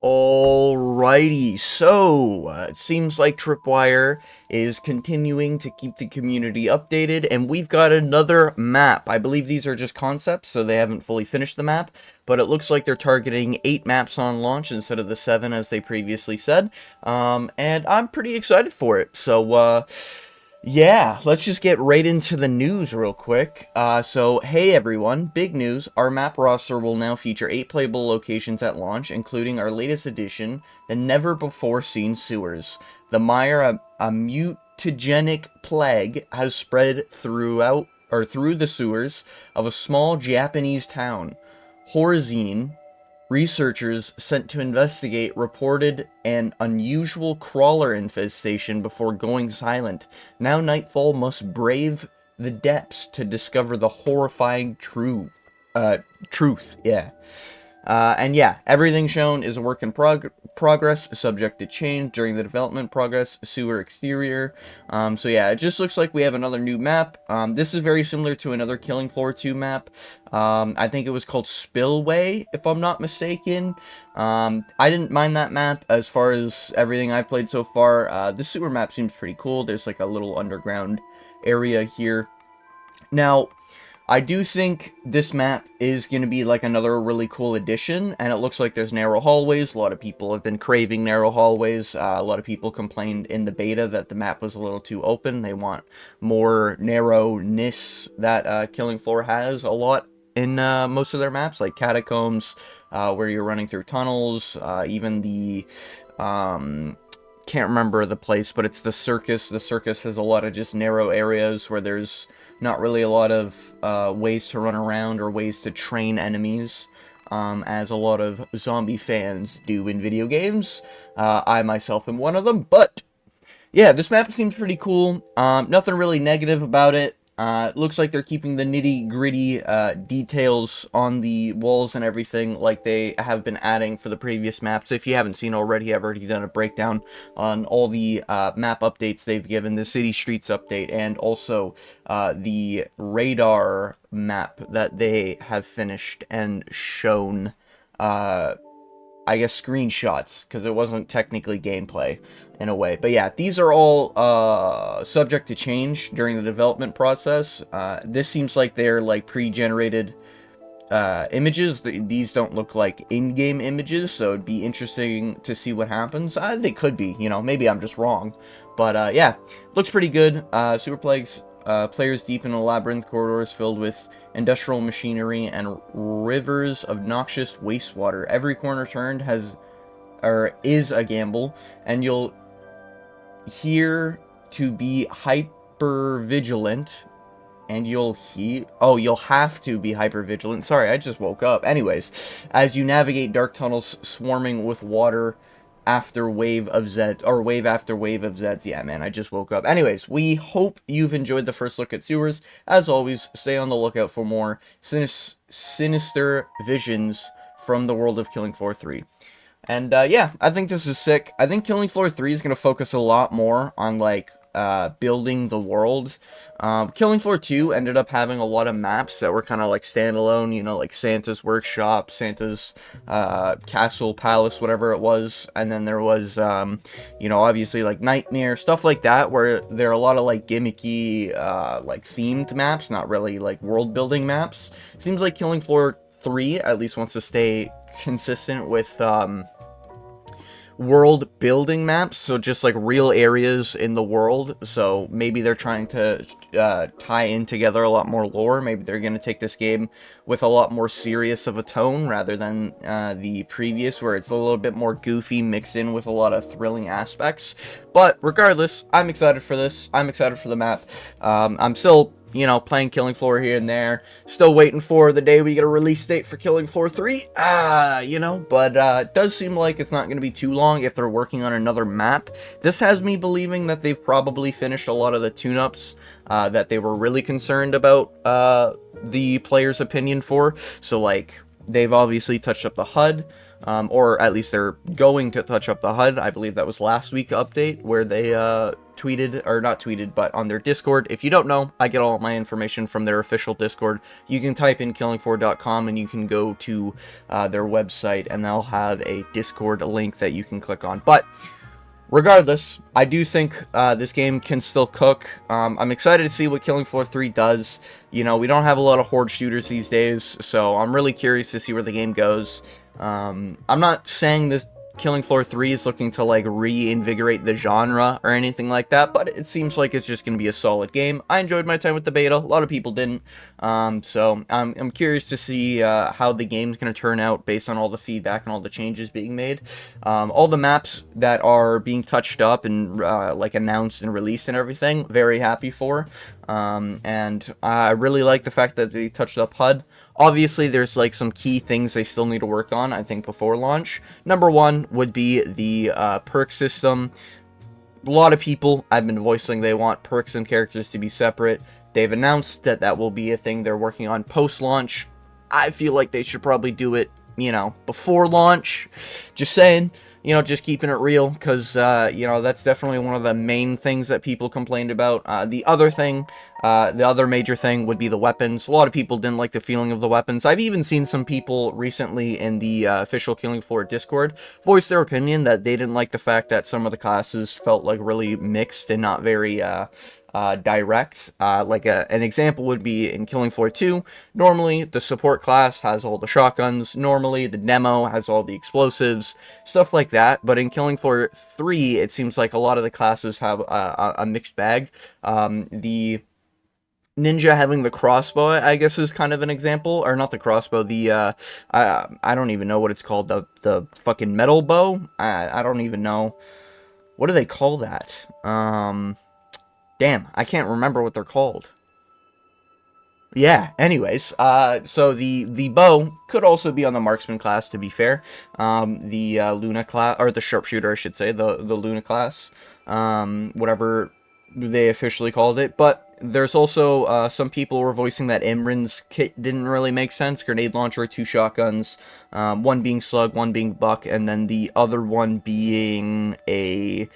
Alrighty, so it seems like Tripwire is continuing to keep the community updated, and we've got another map. I believe these are just concepts, so they haven't fully finished the map, but it looks like they're targeting 8 maps on launch instead of the 7 as they previously said, and I'm pretty excited for it. So, yeah, let's just get right into the news real quick. So, hey everyone, big news. Our map roster will now feature 8 playable locations at launch, including our latest addition, the never-before-seen sewers. The Mire, a mutagenic plague, has spread through the sewers of a small Japanese town. Horizine, researchers sent to investigate reported an unusual crawler infestation before going silent. Now Nightfall must brave the depths to discover the horrifying truth. Yeah. And yeah, everything shown is a work in progress, subject to change during the development progress, sewer exterior. So yeah, it just looks like we have another new map. This is very similar to another Killing Floor 2 map. I think it was called Spillway, if I'm not mistaken. I didn't mind that map as far as everything I've played so far. The sewer map seems pretty cool. There's like a little underground area here. Now, I do think this map is going to be like another really cool addition, and it looks like there's narrow hallways. A lot of people have been craving narrow hallways. A lot of people complained in the beta that the map was a little too open. They want more narrowness that Killing Floor has a lot in most of their maps, like Catacombs, where you're running through tunnels, even the... can't remember the place, but it's the circus. The circus has a lot of just narrow areas where there's not really a lot of ways to run around or ways to train enemies, as a lot of zombie fans do in video games. I myself am one of them, but yeah, this map seems pretty cool. Nothing really negative about it. It looks like they're keeping the nitty-gritty details on the walls and everything like they have been adding for the previous maps. If you haven't seen already, I've already done a breakdown on all the map updates they've given, the City Streets update, and also the radar map that they have finished and shown, I guess, screenshots, because it wasn't technically gameplay in a way. But yeah, these are all subject to change during the development process. This seems like they're like pre-generated images. These don't look like in-game images, so it'd be interesting to see what happens. They could be, you know, maybe I'm just wrong. But yeah, looks pretty good. Super Plagues, players deep in a labyrinth corridors filled with industrial machinery and rivers of noxious wastewater. Every corner turned is a gamble, and you'll hear to be hyper vigilant. And you'll have to be hyper vigilant. Sorry, I just woke up. Anyways, as you navigate dark tunnels swarming with water after wave of Zeds, or wave after wave of Zeds. Yeah, man, I just woke up. Anyways, we hope you've enjoyed the first look at sewers. As always, stay on the lookout for more sinister visions from the world of Killing Floor 3. And yeah, I think this is sick. I think Killing Floor 3 is going to focus a lot more on, like, building the world. Killing Floor 2 ended up having a lot of maps that were kind of like standalone, you know, like Santa's workshop, Santa's castle, palace, whatever it was. And then there was, you know, obviously like Nightmare, stuff like that, where there are a lot of like gimmicky, like themed maps, not really like world building maps. Seems like Killing Floor 3 at least wants to stay consistent with, world building maps, so just like real areas in the world. So maybe they're trying to tie in together a lot more lore. Maybe they're going to take this game with a lot more serious of a tone rather than the previous, where it's a little bit more goofy mixed in with a lot of thrilling aspects. But regardless, I'm excited for this. I'm excited for the map. I'm still, you know, playing Killing Floor here and there. Still waiting for the day we get a release date for Killing Floor 3. You know, but it does seem like it's not going to be too long if they're working on another map. This has me believing that they've probably finished a lot of the tune-ups that they were really concerned about the player's opinion for. So, like, they've obviously touched up the HUD. or at least they're going to touch up the HUD. I believe that was last week's update where they tweeted, or not tweeted, but on their Discord. If you don't know, I get all my information from their official Discord. You can type in killing4.com and you can go to their website, and they'll have a Discord link that you can click on. But regardless, I do think this game can still cook. I'm excited to see what Killing Floor 3 does. You know, we don't have a lot of horde shooters these days, so I'm really curious to see where the game goes. I'm not saying this Killing Floor 3 is looking to, like, reinvigorate the genre or anything like that, but it seems like it's just going to be a solid game. I enjoyed my time with the beta. A lot of people didn't. So I'm curious to see how the game's going to turn out based on all the feedback and all the changes being made. All the maps that are being touched up and, like, announced and released and everything, very happy for. And I really like the fact that they touched up HUD. Obviously, there's, like, some key things they still need to work on, I think, before launch. Number one would be the perk system. A lot of people have been voicing they want perks and characters to be separate. They've announced that that will be a thing they're working on post-launch. I feel like they should probably do it, you know, before launch. Just saying. You know, just keeping it real, because, you know, that's definitely one of the main things that people complained about. The other major thing would be the weapons. A lot of people didn't like the feeling of the weapons. I've even seen some people recently in the official Killing Floor Discord voice their opinion that they didn't like the fact that some of the classes felt like really mixed and not very, direct. Like an example would be in Killing Floor 2, normally the support class has all the shotguns, normally the demo has all the explosives, stuff like that, but in Killing Floor 3, it seems like a lot of the classes have a mixed bag. The ninja having the crossbow, I guess, is kind of an example, or not the crossbow, the, I don't even know what it's called, the fucking metal bow? I don't even know. What do they call that? Damn, I can't remember what they're called. Yeah, anyways, so the bow could also be on the marksman class, to be fair. The Luna class, or the sharpshooter, I should say, the Luna class, whatever they officially called it. But there's also some people were voicing that Imran's kit didn't really make sense. Grenade launcher, 2 shotguns, one being slug, one being buck, and then the other one being a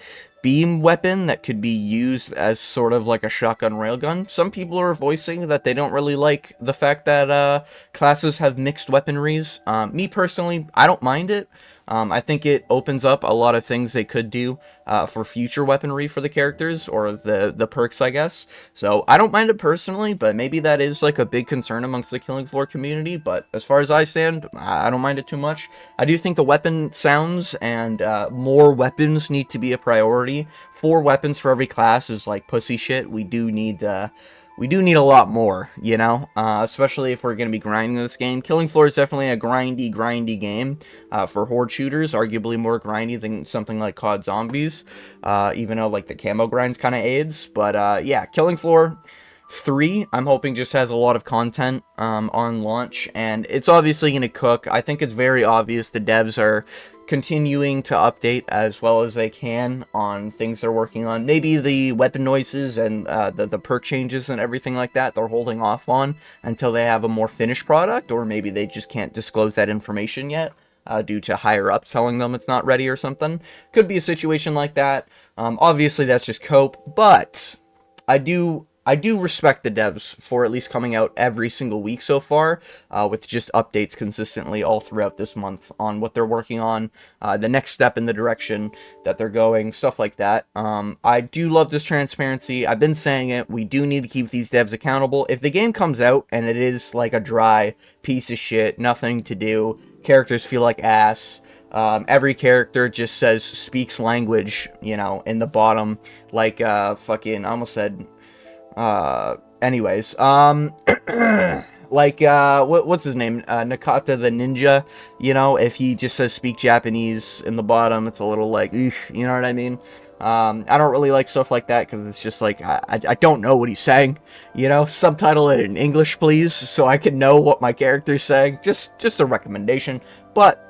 beam weapon that could be used as sort of like a shotgun railgun. Some people are voicing that they don't really like the fact that classes have mixed weaponries. Me personally, I don't mind it. I think it opens up a lot of things they could do for future weaponry for the characters, or the perks, I guess. So I don't mind it personally, but maybe that is like a big concern amongst the Killing Floor community. But as far as I stand, I don't mind it too much. I do think the weapon sounds and more weapons need to be a priority. 4 weapons for every class is like pussy shit. We do need a lot more, you know, especially if we're going to be grinding this game. Killing Floor is definitely a grindy game for horde shooters, arguably more grindy than something like COD Zombies, even though, like, the camo grinds kind of aids. But, yeah, Killing Floor 3, I'm hoping, just has a lot of content on launch, and it's obviously going to cook. I think it's very obvious the devs are continuing to update as well as they can on things they're working on. Maybe the weapon noises and the perk changes and everything like that they're holding off on until they have a more finished product, or maybe they just can't disclose that information yet due to higher ups telling them it's not ready or something. Could be a situation like that. Obviously that's just cope, but I do respect the devs for at least coming out every single week so far, with just updates consistently all throughout this month on what they're working on, the next step in the direction that they're going, stuff like that. I do love this transparency. I've been saying it. We do need to keep these devs accountable. If the game comes out and it is like a dry piece of shit, nothing to do, characters feel like ass, every character just says speaks language, you know, in the bottom, like, fucking, I almost said, anyways, like, what's his name, Nakata the Ninja, you know, if he just says speak Japanese in the bottom, it's a little like, you know what I mean? I don't really like stuff like that, because it's just like, I don't know what he's saying, you know? Subtitle it in English, please, so I can know what my character's saying. Just a recommendation. But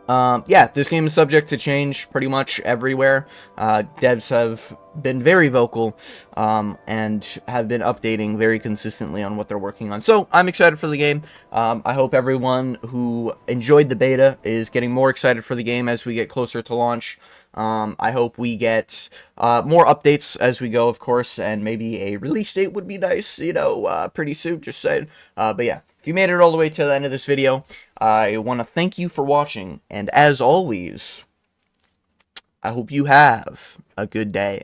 Yeah, this game is subject to change pretty much everywhere. Devs have been very vocal, and have been updating very consistently on what they're working on. So, I'm excited for the game. I hope everyone who enjoyed the beta is getting more excited for the game as we get closer to launch. I hope we get more updates as we go, of course, and maybe a release date would be nice, pretty soon, just saying. But yeah, if you made it all the way to the end of this video, I want to thank you for watching, and as always, I hope you have a good day.